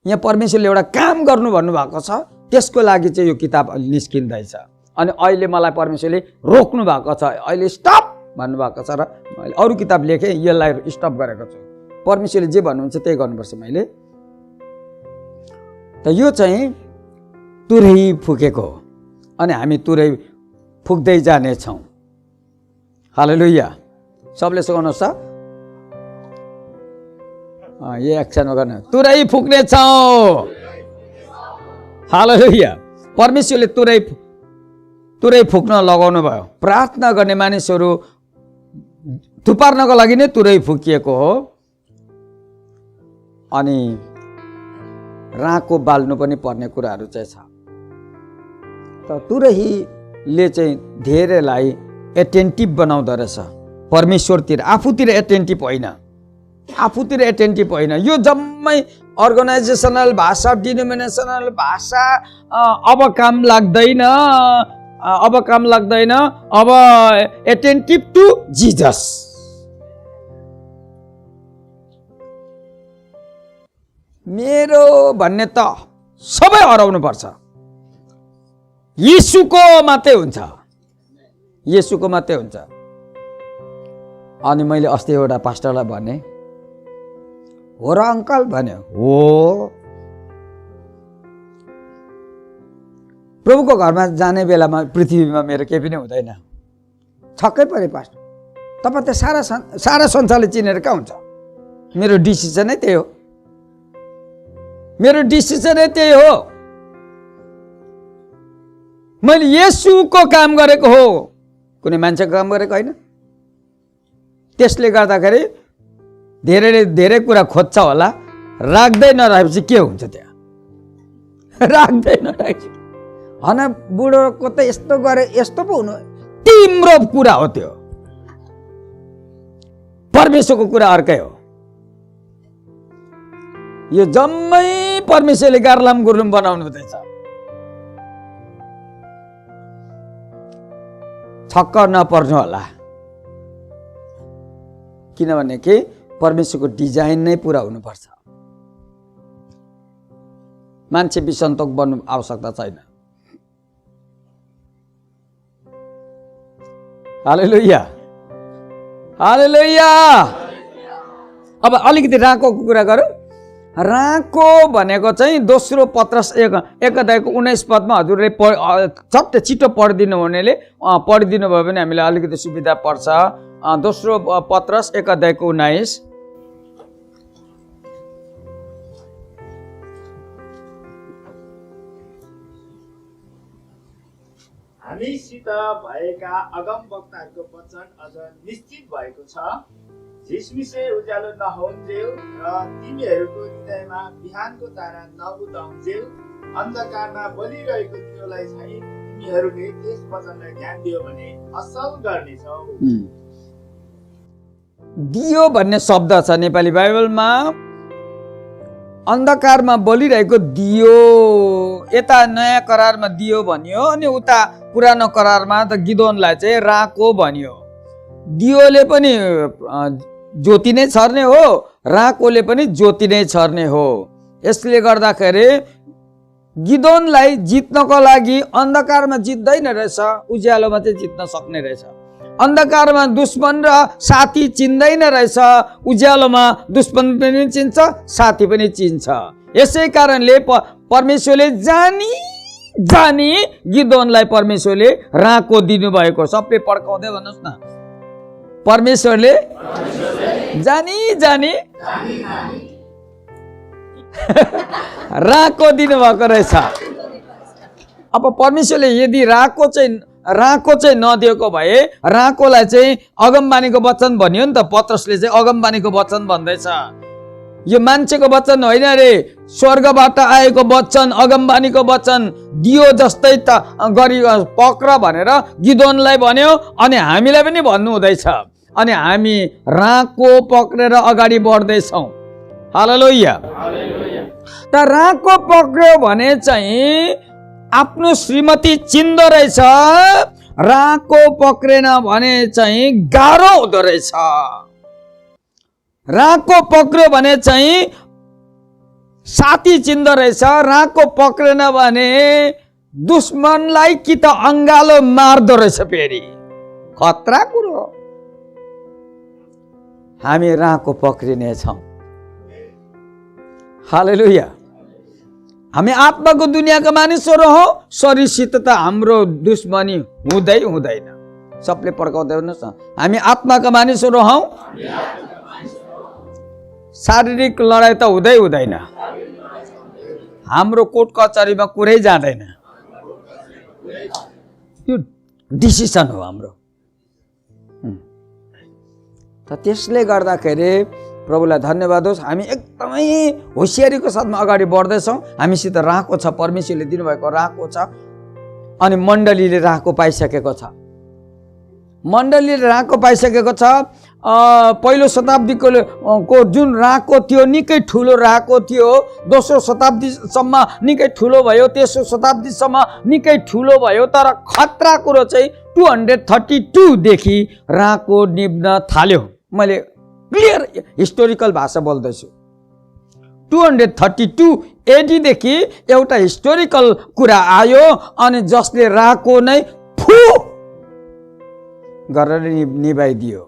यहाँ परमेश्वरले एउटा काम गर्नु भन्नुभएको छ, त्यसको लागि चाहिँ यो किताब निस्किँदैछ। अनि अहिले मलाई परमेश्वरले रोक्नु भएको छ, अहिले स्टप भन्नुभएको छ र मैले अरू किताब लेखेँ, यसलाई स्टप गरेको छु। परमेश्वरले जे भन्नुहुन्छ त्यही गर्नुपर्छ मैले। त यो चाहिँ तुरै फुकेको हो अनि हामी तुरै फुक्दै जानेछौँ। हालेलुया। सबले सुनाउनुहोस् त। यो एक्सनमा गर्न तुरै फुक्ने छौ। हालेलुया। परमेश्वरले तुरै फुक्न लगाउनु भयो। प्रार्थना गर्ने मानिसहरू थुपार्नको लागि नै तुरै फुकिएको हो। अनि राँको बाल्नु पनि पर्ने कुराहरू चाहिँ छ। त तुरहीले चाहिँ धेरैलाई एटेन्टिभ बनाउँदो रहेछ परमेश्वरतिर, आफूतिर एटेन्टिभ होइन, आफूतिर एटेन्टिभ होइन। यो जम्मै अर्गनाइजेसनल भाषा, डिनोमिनेसनल भाषा अब काम लाग्दैन, अब एटेन्टिभ टु जिजस। मेरो भन्ने त सबै हराउनु पर्छ, येशूको मात्रै हुन्छ, येशूको मात्रै हुन्छ। अनि मैले अस्ति एउटा पास्टरलाई भने, हो र अङ्कल भन्यो। हो, प्रभुको घरमा जाने बेलामा पृथ्वीमा मेरो केही पनि हुँदैन। छक्कै परे पास्टर, तपाईँ त सारा संसारले चिनेर कहाँ हुन्छ? मेरो डिसिजनै त्यही हो, मेरो डिसिजनै त्यही हो। मैले येशूको काम गरेको हो, कुनै मान्छेको काम गरेको होइन। त्यसले गर्दाखेरि धेरैले धेरै कुरा खोज्छ होला, राख्दै नराखेपछि के हुन्छ त्यहाँ? राख्दै नराखेपछि हन बुढोको त यस्तो गरे, यस्तो पो हुनु, तिम्रो कुरा हो त्यो। परमेश्वरको कुरा अर्कै हो। यो जम्मै परमेश्वरले गार्लाम गुर्लुम बनाउनु हुँदैछ। छक्क नपर्नु होला, किनभने कि परमेश्वरको डिजाइन नै पुरा हुनुपर्छ। मान्छे विसन्तोक बन्नु आवश्यकता छैन। हालेलुया, हालेलुया। अब अलिकति राँकोको कुरा गरौँ। राँको भनेको चाहिँ दोस्रो पत्रस 1:19 हजुरले चट्ट छिटो पढिदिनु हुनेले पढिदिनु भयो भने हामीलाई अलिकति सुविधा पर्छ। दोस्रो पत्रस 1:19। हामीसित भएका अगमवक्ताहरूको वचन अझ निश्चित भएको छ, झिसमिसे उज्यालो नहुन्जेल र तिमीहरूको हृदयमा बिहानको तारा नबुताउन्जेल अन्धकारमा बलिरहेको दियोलाई चाहिँ तिमीहरूले त्यस वचनलाई ध्यान दियो भने असल गर्नेछौ। दियो भन्ने शब्द छ नेपाली बाइबलमा। अन्धकारमा बलिरहेको दियो, यता नयाँ करारमा दियो भनियो, अनि उता पुरानो करारमा त गिदोनलाई चाहिँ राँको भनियो। दियोले पनि ज्योति नै छर्ने हो, राँकोले पनि ज्योति नै छर्ने हो। यसले गर्दाखेरि गिदोनलाई जित्नको लागि अन्धकारमा जित्दैन रहेछ, उज्यालोमा चाहिँ जित्न सक्ने रहेछ। अन्धकारमा दुश्मन र साथी चिन्दैन रहेछ, उज्यालोमा दुश्मन पनि चिन्छ, साथी पनि चिन्छ। यसै कारणले परमेश्वरले जानी जानी गिदोनलाई परमेश्वरले राँको दिनुभएको। सबले पड्काउँदै भन्नुहोस् न, परमेश्वरले जानी जानी राँको दिनुभएको रहेछ। अब परमेश्वरले यदि राँको चाहिँ नदिएको भए, राँकोलाई चाहिँ अगमबानीको वचन भन्यो नि त, पत्रसले चाहिँ अगमबानीको वचन भन्दैछ। यो मान्छेको वचन होइन रे, स्वर्गबाट आएको वचन, अगमबानीको वचन। दियो जस्तै त गरी पक्र भनेर गिदोनलाई भन्यो, अनि हामीलाई पनि भन्नु हुँदैछ। अनि हामी राँको पक्रेर अगाडि बढ्दैछौँ। हालेलुया। त राँको पक्र्यो भने चाहिँ आफ्नो श्रीमती चिन्दो रहेछ, राँको पक्रेन भने चाहिँ गाह्रो हुँदो रहेछ। राँको पक्र्यो भने चाहिँ साथी चिन्दो रहेछ, राँको पक्रेन भने दुश्मनलाई कि त अङ्गालो मार्दो रहेछ। फेरि खतरा कुरो। हामी राँको पक्रिने छौँ। हालेलुया। हामी आत्माको दुनियाँका मानिसहरू हौ, शरीरसित त हाम्रो दुश्मनी हुँदैन। सबले पड्काउँदै हुनुहोस् न। हामी आत्माका मानिसहरू हौँ, शारीरिक लडाइँ त हुँदैन, हाम्रो कोर्ट कचहरीमा कुरै जाँदैन, यो डिसिसन हो हाम्रो। त त्यसले गर्दाखेरि प्रभुलाई धन्यवाद होस्, हामी एकदमै होसियारीको साथमा अगाडि बढ्दैछौँ। हामीसित राहको छ, परमेश्वरले दिनुभएको राहको छ, अनि मण्डलीले राहको पाइसकेको छ। मण्डलीले राहको पाइसकेको छ। पहिलो शताब्दीको जुन राहको थियो निकै ठुलो राहको थियो, दोस्रो शताब्दीसम्म निकै ठुलो भयो, तेस्रो शताब्दीसम्म निकै ठुलो भयो। तर खतरा कुरो चाहिँ 232 देखि राहको निभ्न थाल्यो। मैले क्लियर हिस्टोरिकल भाषा बोल्दैछु। 232 AD देखि एउटा हिस्टोरिकल कुरा आयो, अनि जसले राहको नै फु गरेर निभाइदियो।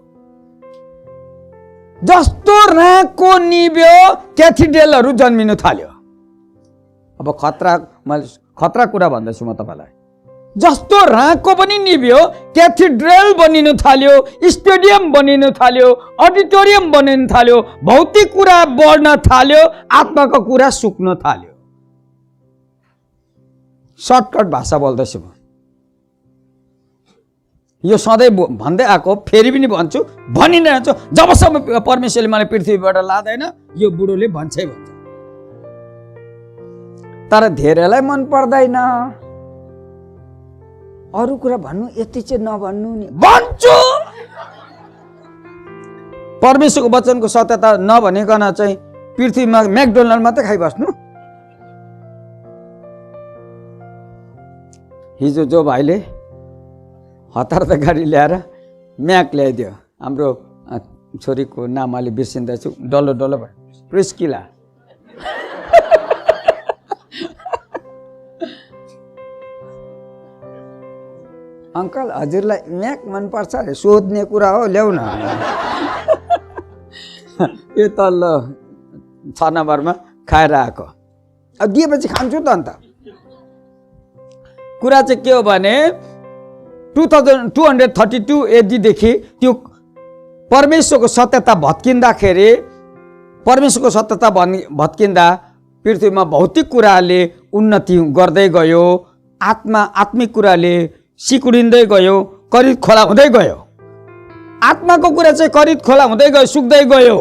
जस्तो राहको निभ्यो क्याथिड्रलहरू जन्मिनु थाल्यो। अब मैले खतरा कुरा भन्दैछु म तपाईँलाई। जस्तो राहको पनि निभ्यो क्याथिड्रल बनिनु थाल्यो, स्टेडियम बनिनु थाल्यो, अडिटोरियम बनिनु थाल्यो, भौतिक कुरा बढ्न थाल्यो, आत्माको कुरा सुक्न थाल्यो। सर्टकट भाषा बोल्दैछु म। यो सधैँ भन्दै आएको, फेरि पनि भन्छु, भनि नै रहन्छु। जबसम्म परमेश्वरले मलाई पृथ्वीबाट लाँदैन यो बुढोले भन्छै भन्छ। तर धेरैलाई मन पर्दैन। अरू कुरा भन्नु, यति चाहिँ नभन्नु नि। भन्छु परमेश्वरको वचनको सत्यता नभनिकन चाहिँ पृथ्वीमा म्याकडोनल्ड मात्रै खाइबस्नु। हिजो जो भाइले हतार त गाडी ल्याएर म्याक ल्याइदियो, हाम्रो छोरीको नाम अलि बिर्सिँदैछु, डल्लो डल्लो भयो, प्रिस्किला। अङ्कल हजुरलाई म्याक मनपर्छ अरे? सोध्ने कुरा हो, ल्याउ न। यो तल्लो 6 नम्बरमा खाएर आएको। अब दिएपछि खान्छु त अन्त। कुरा चाहिँ के हो भने 232 AD देखि त्यो परमेश्वरको सत्यता भत्किँदाखेरि, परमेश्वरको सत्यता भत्किँदा पृथ्वीमा भौतिक कुराले उन्नति गर्दै गयो, आत्मिक कुराले सिकुडिँदै गयो, करिब खोला हुँदै गयो। आत्माको कुरा चाहिँ करिब खोला हुँदै गयो, सुक्दै गयो।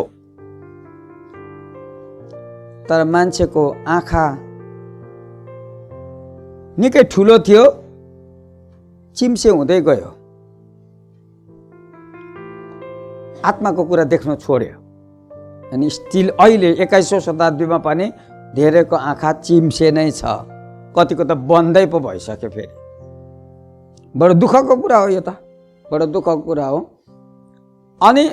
तर मान्छेको आँखा निकै ठुलो थियो, चिम्से हुँदै गयो, आत्माको कुरा देख्न छोड्यो। अनि स्टिल अहिले 21औं शताब्दीमा पनि धेरैको आँखा चिम्से नै छ, कतिको त बन्दै पो भइसक्यो। फेरि बडो दुःखको कुरा हो, यो त बडो दुःखको कुरा हो। अनि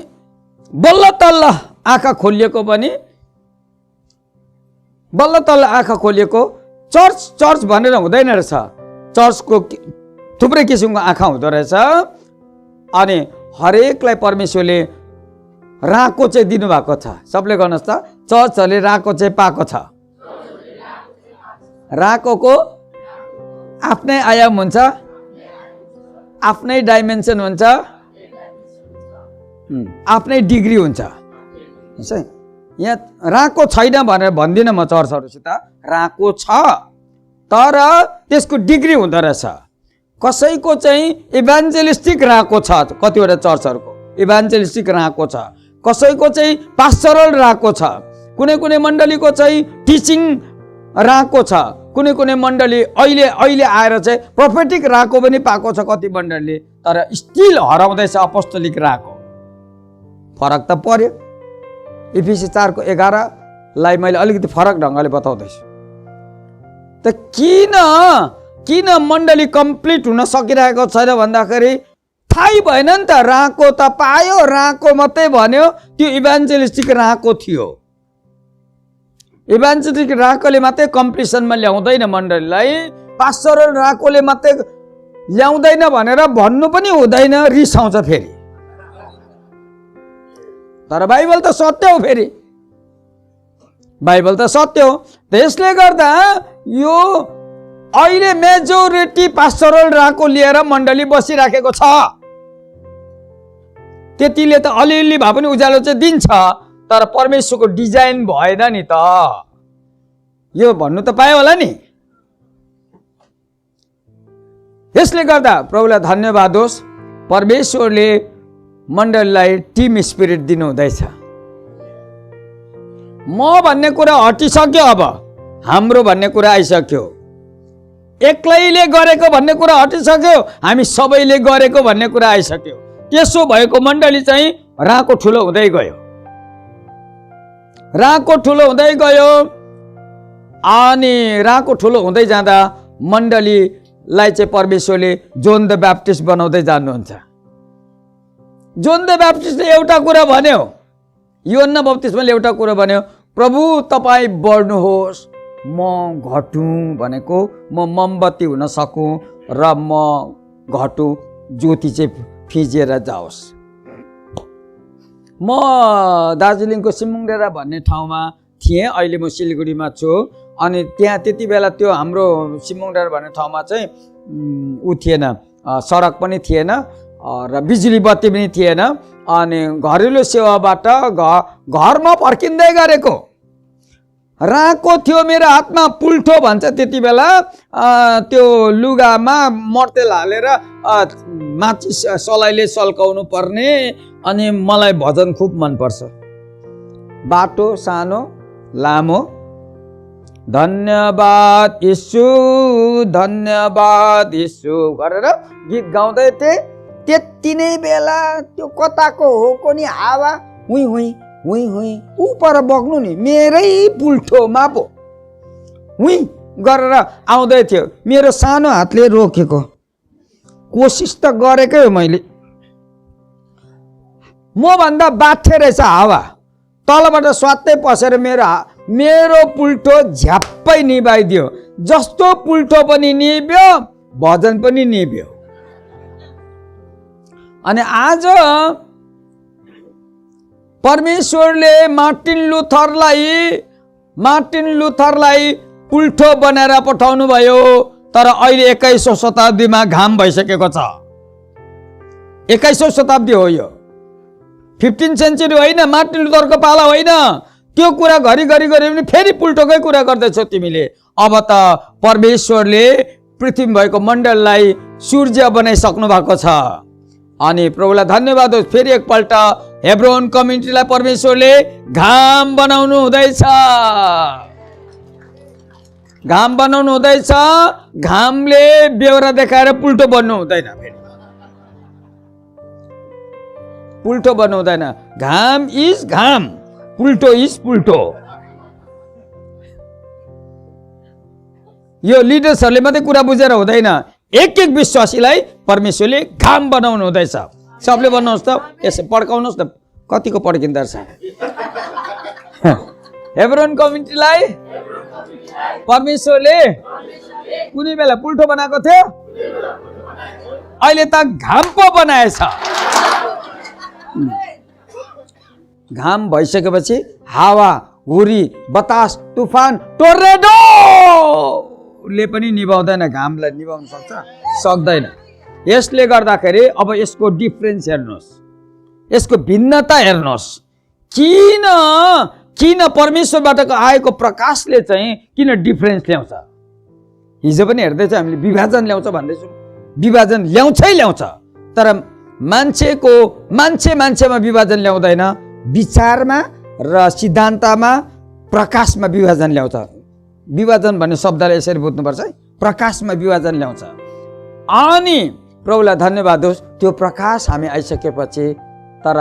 बल्ल तल्ल आँखा खोलिएको पनि, बल्ल तल्ल आँखा खोलिएको। चर्च भनेर हुँदैन रहेछ, चर्चको थुप्रै किसिमको आँखा हुँदो रहेछ। अनि हरेकलाई परमेश्वरले राहको चाहिँ दिनुभएको छ। सबले गर्नुहोस् त, चर्चहरूले राहको चाहिँ पाएको छ। राहको आफ्नै आयाम हुन्छ, आफ्नै डाइमेन्सन हुन्छ, आफ्नै डिग्री हुन्छ। यहाँ राहको छैन भनेर भन्दिनँ म चर्चहरूसित, राहको छ, तर त्यसको डिग्री हुँदो रहेछ। कसैको चाहिँ इभान्जेलिस्टिक राहको छ, कतिवटा चर्चहरूको इभान्जेलिस्टिक राहको छ, कसैको चाहिँ पास्टरल राहको छ, कुनै मण्डलीको चाहिँ टिचिङ राहको छ, कुनै मण्डली अहिले आएर चाहिँ प्रोफेटिक राहको पनि पाएको छ कति मण्डलीले। तर स्टिल हराउँदैछ अपोस्टोलिक राहको। फरक त पर्यो। इफिसी 4:11लाई मैले अलिकति फरक ढङ्गले बताउँदैछु। त किन मण्डली कम्प्लिट हुन सकिरहेको छैन भन्दाखेरि थाहै भएन नि त। राहको त पायो, राहको मात्रै भन्यो, त्यो इभान्जेलिस्टिक राहको थियो। इभान्जेलिस्टिक राहकोले मात्रै कम्प्लिसनमा ल्याउँदैन मण्डलीलाई, पास्टरल राहकोले मात्रै ल्याउँदैन भनेर भन्नु पनि हुँदैन, रिस आउँछ फेरि। तर बाइबल त सत्य हो, फेरि बाइबल त सत्य हो। त्यसले गर्दा यो अहिले मेजोरिटी पास्टरल राहको लिएर मण्डली बसिराखेको छ। त्यतिले त अलिअलि भए पनि उज्यालो चाहिँ दिन्छ, तर परमेश्वरको डिजाइन भएन नि त। यो भन्नु त पायो होला नि। यसले गर्दा प्रभुलाई धन्यवाद होस्, परमेश्वरले मण्डलीलाई टिम स्पिरिट दिनुहुँदैछ। म भन्ने कुरा हटिसक्यो, अब हाम्रो भन्ने कुरा आइसक्यो। एक्लैले गरेको भन्ने कुरा हटिसक्यो, हामी सबैले गरेको भन्ने कुरा आइसक्यो। त्यसो भएको मण्डली चाहिँ राको ठुलो हुँदै गयो, राको ठुलो हुँदै गयो। अनि राको ठुलो हुँदै जाँदा मण्डलीलाई चाहिँ परमेश्वरले जोन द ब्याप्टिस्ट बनाउँदै जानुहुन्छ। जोन द ब्याप्टिस्टले एउटा कुरा भन्यो, योहन्ना बप्तिस्माले एउटा कुरा भन्यो, प्रभु तपाईँ बढ्नुहोस्, म घटुँ भनेको म मोमबत्ती हुन सकूँ र म घटुँ, ज्योति चाहिँ फिजिएर जाओस्। म दार्जिलिङको सिमुङडेरा भन्ने ठाउँमा थिएँ, अहिले म सिलगढीमा छु। अनि त्यहाँ त्यति बेला त्यो हाम्रो सिमुङडेरा भन्ने ठाउँमा चाहिँ ऊ थिएन, सडक पनि थिएन र बिजुली बत्ती पनि थिएन। अनि घरेलु सेवाबाट घरमा फर्किँदै गरेको राको थियो मेरो हातमा, पुल्ठो भन्छ त्यति बेला, त्यो लुगामा मर्तेल हालेर माचिस सलाइले सल्काउनु पर्ने। अनि मलाई भजन खुब मनपर्छ, बाटो सानो लामो, धन्यवाद यीशु धन्यवाद यीशु गरेर गीत गाउँदै थिएँ। त्यति नै बेला त्यो कताको हो को नि हावा हुई हुई हुई हुई ऊ पर बग्नु नि मेरै पुल्ठोमा पो हुई गरेर आउँदै थियो। मेरो सानो हातले रोकेको, कोसिस त गरेकै हो मैले। म भन्दा बाठे रहेछ हावा, तलबाट स्वात्तै पसेर मेरो पुल्ठो झ्याप्पै निभाइदियो। जस्तो पुल्ठो पनि निभ्यो, भजन पनि निभ्यो। अनि आज परमेश्वरले मार्टिन लुथरलाई पुल्ठो बनाएर पठाउनु भयो। तर अहिले 21औं शताब्दीमा घाम भइसकेको छ। 21औं शताब्दी हो यो, 15 सेन्चुरी होइन, मार्टिन लुथरको पाला होइन। त्यो कुरा घरिघरि गरे पनि फेरि पुल्ठोकै कुरा गर्दैछौ तिमीले। अब त परमेश्वरले पृथ्वी भएको मण्डललाई सूर्य बनाइसक्नु भएको छ। अनि प्रभुलाई धन्यवाद होस्, फेरि एकपल्ट हेब्रोन कम्युनिटीलाई परमेश्वरले घाम बनाउनु हुँदैछ, घाम बनाउनु हुँदैछ। घामले बेहोरा देखाएर पुल्ठो बन्नु हुँदैन, फेरि पुल्ठो बन्नु हुँदैन। घाम इज घाम, पुल्ठो इज पुल्ठो। यो लिडर्सहरूले मात्रै कुरा बुझेर हुँदैन, एक एक विश्वासीलाई परमेश्वरले घाम बनाउनु हुँदैछ। सबले भन्नुहोस् त, यसो पड्काउनुहोस् न, कतिको पड्किँदो रहेछ। हेब्रोन कम्युनिटीलाई परमेश्वरले कुनै बेला पुल्ठो बनाएको थियो, अहिले त घाम पो बनाएछ। घाम भइसकेपछि हावा हुरी बतास तुफान टोर्नेडोले पनि निभाउँदैन, घामलाई निभाउन सक्दैन। यसले गर्दाखेरि अब यसको डिफरेन्स हेर्नुहोस्, यसको भिन्नता हेर्नुहोस्। किन परमेश्वरबाट आएको प्रकाशले चाहिँ किन डिफरेन्स ल्याउँछ? हिजो पनि हेर्दैछ हामीले विभाजन ल्याउँछ भन्दैछौँ, विभाजन ल्याउँछ। तर मान्छेमा विभाजन ल्याउँदैन, विचारमा र सिद्धान्तमा प्रकाशमा विभाजन ल्याउँछ। विभाजन भन्ने शब्दलाई यसरी बुझ्नुपर्छ है, प्रकाशमा विभाजन ल्याउँछ। अनि प्रभुलाई धन्यवाद होस्, त्यो प्रकाश हामी आइसकेपछि, तर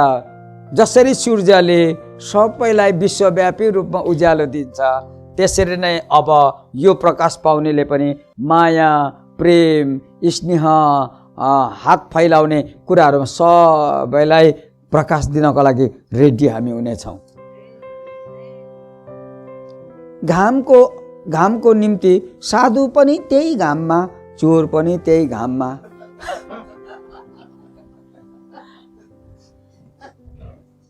जसरी सूर्यले सबैलाई विश्वव्यापी रूपमा उज्यालो दिन्छ, त्यसरी नै अब यो प्रकाश पाउनेले पनि माया प्रेम स्नेह हात फैलाउने कुराहरूमा सबैलाई प्रकाश दिनको लागि रेडी हामी हुनेछौँ। घामको निम्ति साधु पनि त्यही घाममा, चोर पनि त्यही घाममा।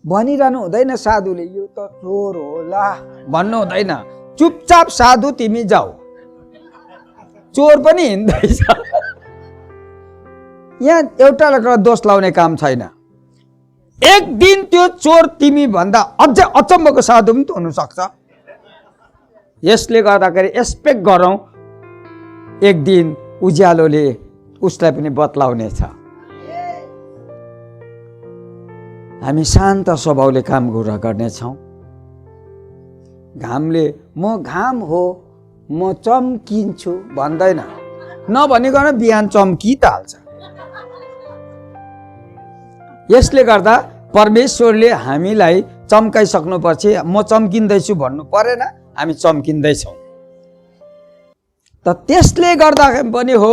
भनिरहनु हुँदैन साधुले यो त चोर होला भन्नु हुँदैन। चुपचाप साधु तिमी जाऊ, चोर पनि हिँड्दैछ। यहाँ एउटालाई दोष लाउने काम छैन। एक दिन त्यो चोर तिमी भन्दा अझ अचम्मको साधु पनि त हुनसक्छ। यसले गर्दाखेरि एक्सपेक्ट गरौँ एक दिन उज्यालोले उसलाई पनि बतलाउनेछ। हामी शान्त स्वभावले काम गर्नेछौँ। घामले म घाम हो म चम्किन्छु भन्दैन, नभनिकन बिहान चम्की त हाल्छ। यसले गर्दा परमेश्वरले हामीलाई चम्काइसक्नुपर्छ, म चम्किँदैछु भन्नु परेन, हामी चम्किँदैछौँ। त त्यसले गर्दा पनि हो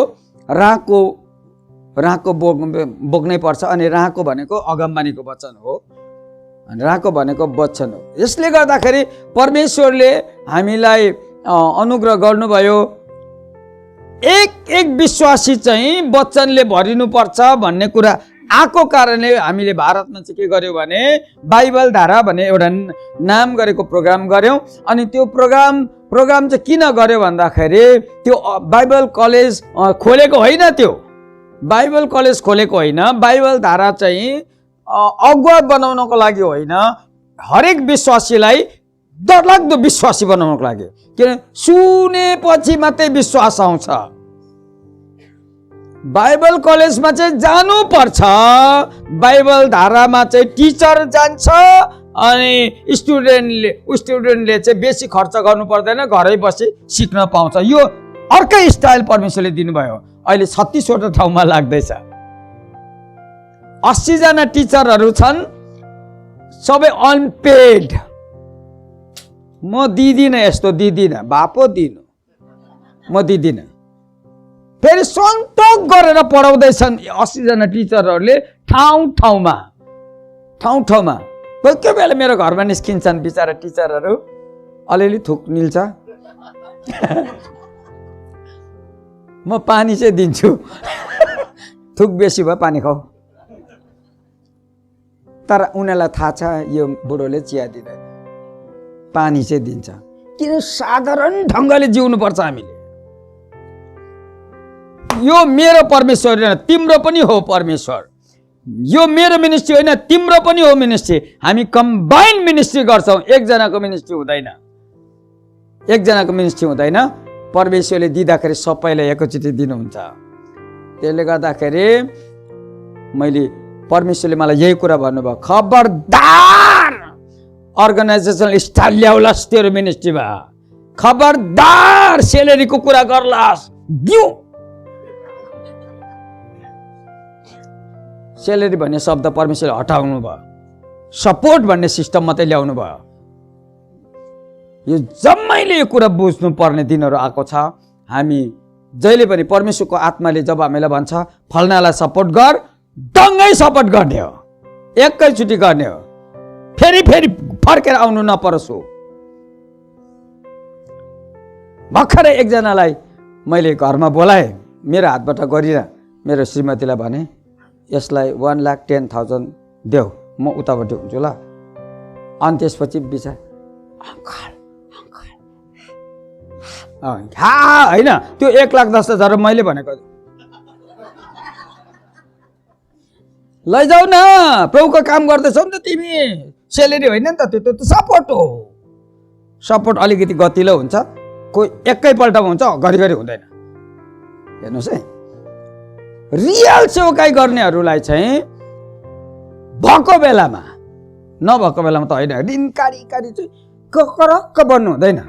राँको बोक्नै पर्छ। अनि राँको भनेको अगमबानीको वचन हो, अनि राँको भनेको वचन हो। यसले गर्दाखेरि परमेश्वरले हामीलाई अनुग्रह गर्नुभयो। एक विश्वासी चाहिँ वचनले भरिनुपर्छ भन्ने कुरा आएको कारणले हामीले भारतमा चाहिँ के गर्यौँ भने बाइबल धारा भन्ने एउटा नाम गरेको प्रोग्राम गऱ्यौँ। अनि त्यो प्रोग्राम चाहिँ किन गर्यो भन्दाखेरि त्यो बाइबल कलेज खोलेको होइन, त्यो बाइबल कलेज खोलेको होइन, बाइबल धारा चाहिँ अगुवा बनाउनको लागि होइन, हरेक विश्वासीलाई डरलाग्दो विश्वासी बनाउनको लागि। किन सुनेपछि मात्रै विश्वास आउँछ। बाइबल कलेजमा चाहिँ जानुपर्छ, बाइबल धारामा चाहिँ टिचर जान्छ, अनि स्टुडेन्टले चाहिँ बेसी खर्च गर्नु पर्दैन, घरै बसी सिक्न पाउँछ। यो अर्कै स्टाइल परमेश्वरले दिनुभयो। अहिले 36वटा ठाउँमा लाग्दैछ। 80 जना टिचरहरू छन्, सबै अनपेड। म दिदिनँ, यस्तो दिदिनँ, बापो दिनु म दिदिनँ। फेरि सन्तोक गरेर पढाउँदैछन् 80 जना टिचरहरूले ठाउँमा। कोही कोही बेला मेरो घरमा निस्किन्छन् बिचारा टिचरहरू, अलिअलि थुक निल्छ। म पानी चाहिँ दिन्छु, थुक बेसी भयो पानी खाऊ। तर उनीहरूलाई थाहा छ यो बुढोले चिया दिँदैन, पानी चाहिँ दिन्छ। किन साधारण ढङ्गले जिउनुपर्छ हामीले। यो मेरो परमेश्वर होइन, तिम्रो पनि हो परमेश्वर। यो मेरो मिनिस्ट्री होइन, तिम्रो पनि हो मिनिस्ट्री। हामी कम्बाइन मिनिस्ट्री गर्छौँ, एकजनाको मिनिस्ट्री हुँदैन। परमेश्वरले दिँदाखेरि सबैलाई एकैचोटि दिनुहुन्छ। त्यसले गर्दाखेरि परमेश्वरले मलाई यही कुरा भन्नुभयो, खबरदार अर्गनाइजेसनल स्टाइल ल्याउलास् तेरो मिनिस्ट्रीमा, खबरदार सेलेरीको कुरा गर्लास्, दिउ। सेलेरी भन्ने शब्द परमेश्वरले हटाउनु भयो, सपोर्ट भन्ने सिस्टम मात्रै ल्याउनु भयो। यो जम्मैले यो कुरा बुझ्नु पर्ने दिनहरू आएको छ। हामी जहिले पनि परमेश्वरको आत्माले जब हामीलाई भन्छ फल्नालाई सपोर्ट गर, डङ्गै सपोर्ट गर्ने हो, एकैचोटि गर्ने हो, फेरि फर्केर आउनु नपरोस्। भर्खरै एकजनालाई मैले घरमा बोलाएँ, मेरो हातबाट गरिनँ। मेरो श्रीमतीलाई भने यसलाई 1,10,000 देऊ, म उताबाट हुन्छु ल। अनि त्यसपछि बिचार अङ्कल होइन, त्यो 1,10,000 मैले भनेको लैजाऊ न, प्रभुको काम गर्दैछौ नि त तिमी, सेलेरी होइन नि त, त्यो त सपोर्ट हो। सपोर्ट अलिकति गतिलो हुन्छ, कोही एकैपल्टमा हुन्छ, घरिघरि हुँदैन। हेर्नुहोस् है, रियल सेवकाई गर्नेहरूलाई चाहिँ भएको बेलामा, नभएको बेलामा त होइन, दिनकारी चाहिँ करक्क बन्नु हुँदैन।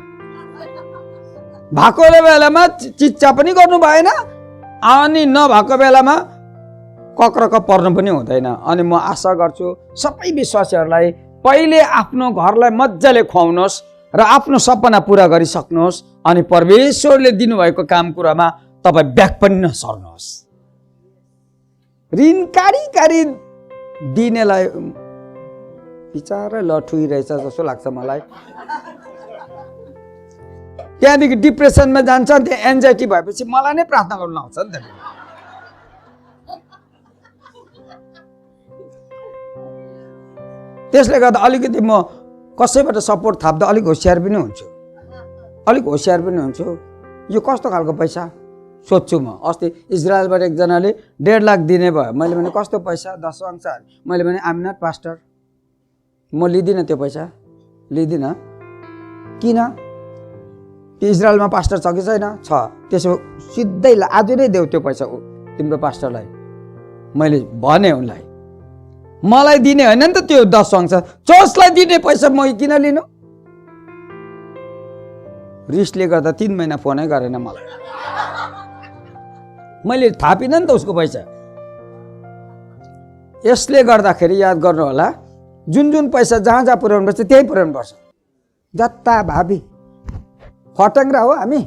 भएको बेलामा चिच्चा पनि गर्नु भएन, अनि नभएको बेलामा कक्रक पर्नु पनि हुँदैन। अनि म आशा गर्छु सबै विश्वासीहरूलाई पहिले आफ्नो घरलाई मजाले खुवाउनुहोस् र आफ्नो सपना पुरा गरिसक्नुहोस्, अनि परमेश्वरले दिनुभएको काम कुरामा तपाईँ ब्याक पनि नसर्नुहोस्। ऋणकारी दिनेलाई बिचारा लठुइरहेछ जस्तो लाग्छ मलाई। त्यहाँदेखि डिप्रेसनमा जान्छ, त्यहाँ एन्जाइटी भएपछि मलाई नै प्रार्थना गर्नु आउँछ नि त। त्यसले गर्दा अलिकति म कसैबाट सपोर्ट थाप्दा अलिक होसियार पनि हुन्छु। यो कस्तो खालको पैसा, सोध्छु म। अस्ति इजरायलबाट एकजनाले 1.5 लाख दिने भयो। मैले भने कस्तो पैसा? 10 अंश। मैले भने आइम नट पास्टर, म लिँदिनँ त्यो पैसा, लिँदिनँ। किन? इजरायलमा पास्टर छ कि छैन? छ। त्यसो सिधै आज नै देऊ त्यो पैसा तिम्रो पास्टरलाई। मैले भने उनलाई, मलाई दिने होइन नि त त्यो 10 अंश, चर्चलाई दिने पैसा म किन लिनु? रिसले गर्दा 3 महिना फोनै गरेन मलाई। मैले थापिनँ नि त उसको पैसा। यसले गर्दाखेरि याद गर्नु होला, जुन जुन पैसा जहाँ जहाँ पुर्याउनु पर्छ त्यही पुर्याउनु पर्छ। जता भावी फटङ्ग्रा हो हामी।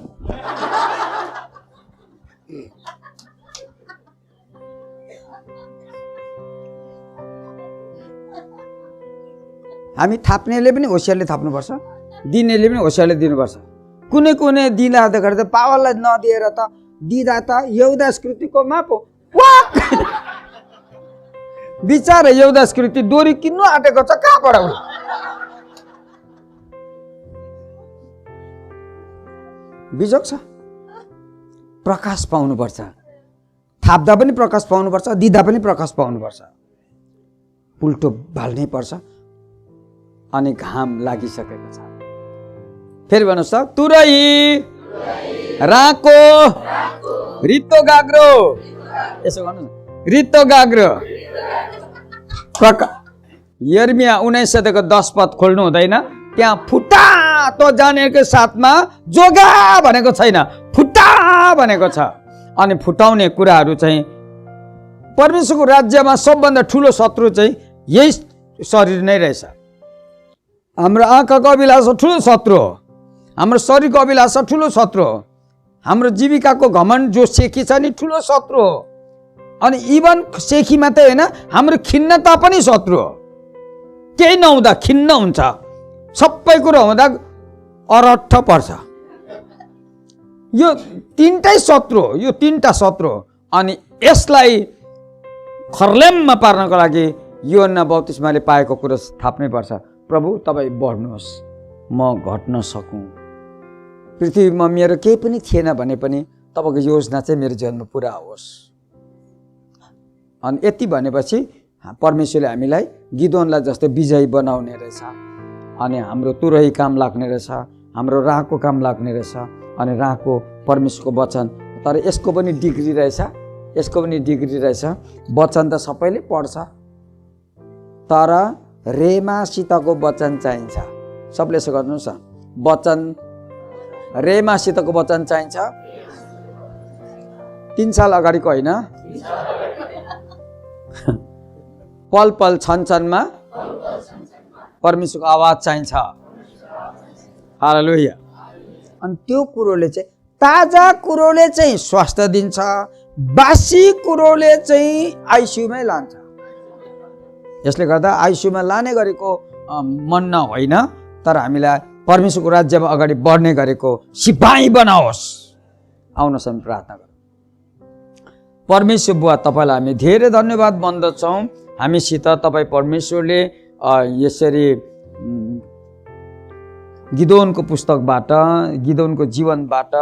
हामी थाप्नेले पनि होसियारले थाप्नुपर्छ, दिनेले पनि होसियारले दिनुपर्छ। कुनै कुनै दिँदा गर्दा पावरलाई नदिएर त दिँदा त यहुदा स्कृतिको माप हो। बिचारा यहुदा स्कृति डोरी किन्नु आँटेको छ, कहाँबाट हो? बिजोग छ। प्रकाश पाउनुपर्छ, थाप्दा पनि प्रकाश पाउनुपर्छ, दिँदा पनि प्रकाश पाउनुपर्छ। उल्टो भाल्नै पर्छ। अनि घाम लागिसकेको छ। फेरि भन्नुहोस् त, तुरै, राको, रित्तो गाग्रो। यसो गर्नु न, रित्तो गाग्रो। यर्मिया 19 10 पद खोल्नु हुँदैन, त्यहाँ फुटा तो जानेको साथमा जोगा भनेको छैन, फुटा भनेको छ। अनि फुटाउने कुराहरू चाहिँ परमेश्वरको राज्यमा सबभन्दा ठुलो शत्रु चाहिँ यही शरीर नै रहेछ। हाम्रो आँखाको अभिलाषा ठुलो शत्रु हो, हाम्रो शरीरको अभिलाषा ठुलो शत्रु हो, हाम्रो जीविकाको घमण्ड जो सेखी छ नि ठुलो शत्रु हो। अनि इभन सेखी मात्रै होइन, हाम्रो खिन्नता पनि शत्रु हो। केही नहुँदा खिन्न हुन्छ, सबै कुरो हुँदा अरट्ठ पर्छ। यो तीनटै शत्रु हो, यो तीनटा शत्रु हो। अनि यसलाई खर्लेममा पार्नको लागि योहन्ना बप्तिस्माले पाएको कुरो थाप्नै पर्छ। प्रभु तपाईँ बढ्नुहोस्, म घट्न सकूँ। पृथ्वीमा मेरो केही पनि थिएन भने पनि तपाईँको योजना चाहिँ मेरो जीवनमा पुरा होस्। अनि यति भनेपछि परमेश्वरले हामीलाई गिदोनलाई जस्तै विजयी बनाउने रहेछ। अनि हाम्रो तुरही काम लाग्ने रहेछ, हाम्रो राहको काम लाग्ने रहेछ। अनि राहको परमेश्वरको वचन, तर यसको पनि डिग्री रहेछ, यसको पनि डिग्री रहेछ। वचन त सबैले पढ्छ, तर रेमासितको वचन चाहिन्छ। सबले यसो गर्नुहोस् न, वचन रेमासितको वचन चाहिन्छ। 3 साल अगाडिको होइन, पल पल छनछनमा परमेश्वरको आवाज चाहिन्छ। हालेलुया। अनि त्यो कुरोले चाहिँ, ताजा कुरोले चाहिँ स्वास्थ्य दिन्छ, बासी कुरोले चाहिँ आइसियुमै लान्छ। यसले गर्दा आइसियुमा लाने गरेको मन होइन, तर हामीलाई परमेश्वरको राज्यमा अगाडि बढ्ने गरेको सिपाही बनाओस्। आउनुहोस् हामी प्रार्थना गरौँ। परमेश्वर बुवा, तपाईँलाई हामी धेरै धन्यवाद भन्दछौँ। हामीसित तपाईँ परमेश्वरले यसरी गिदोनको पुस्तकबाट, गिदोनको जीवनबाट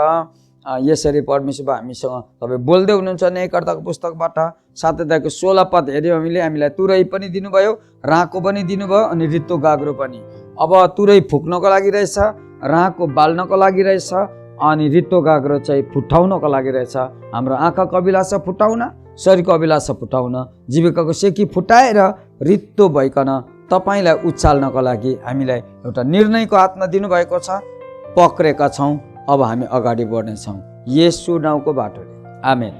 यसरी परमेश्वर हामीसँग तपाईँ बोल्दै हुनुहुन्छ। न्यायकर्ताको पुस्तकबाट 7 अध्यायको 16 पद हेऱ्यौँ हामीले, हामीलाई तुरै पनि दिनुभयो, राँको पनि दिनुभयो, अनि रित्तो गाग्रो पनि। अब तुरै फुक्नको लागि रहेछ, राँको बाल्नको लागि रहेछ, अनि रित्तो गाग्रो चाहिँ फुटाउनको लागि रहेछ। हाम्रो आँखाको अभिलाषा फुटाउन, शरीरको अभिलाषा फुटाउन, जीविकाको सेकी फुटाएर रित्तो भइकन तपाईँलाई उचाल्नको लागि हामीलाई एउटा निर्णयको हातमा दिनुभएको छ। पक्रेका छौँ, अब हामी अगाडि बढ्नेछौँ। येशू नाउँको बाटोले, आमेन।